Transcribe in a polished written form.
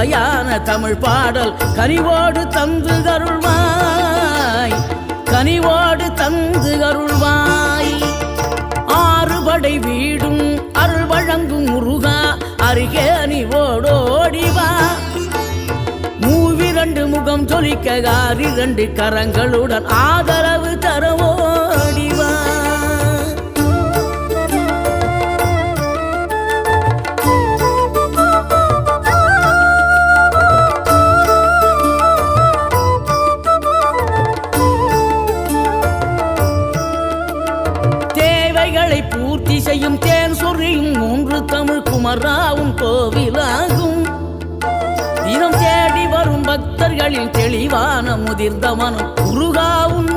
சுவையான தமிழ் பாடல் கனிவோடு தந்து அருள்வாய், கனிவோடு தந்து அருள்வாய். ஆறுபடை வீடும் அருள் வழங்கும் முருகா அருகே அணிவோடோடிவா. மூவிரண்டு முகம் ஜொலிக்க ஆறிரண்டு கரங்களுடன் ஆதரவு தரவோடிவா. பூர்த்தி செய்யும் தேன் சொறியும் மூன்று தமிழ் குமராவும் கோவிலாகும். தினம் தேடி வரும் பக்தர்களின் தெளிவான முதிர்ந்த மனம் முருகாவும்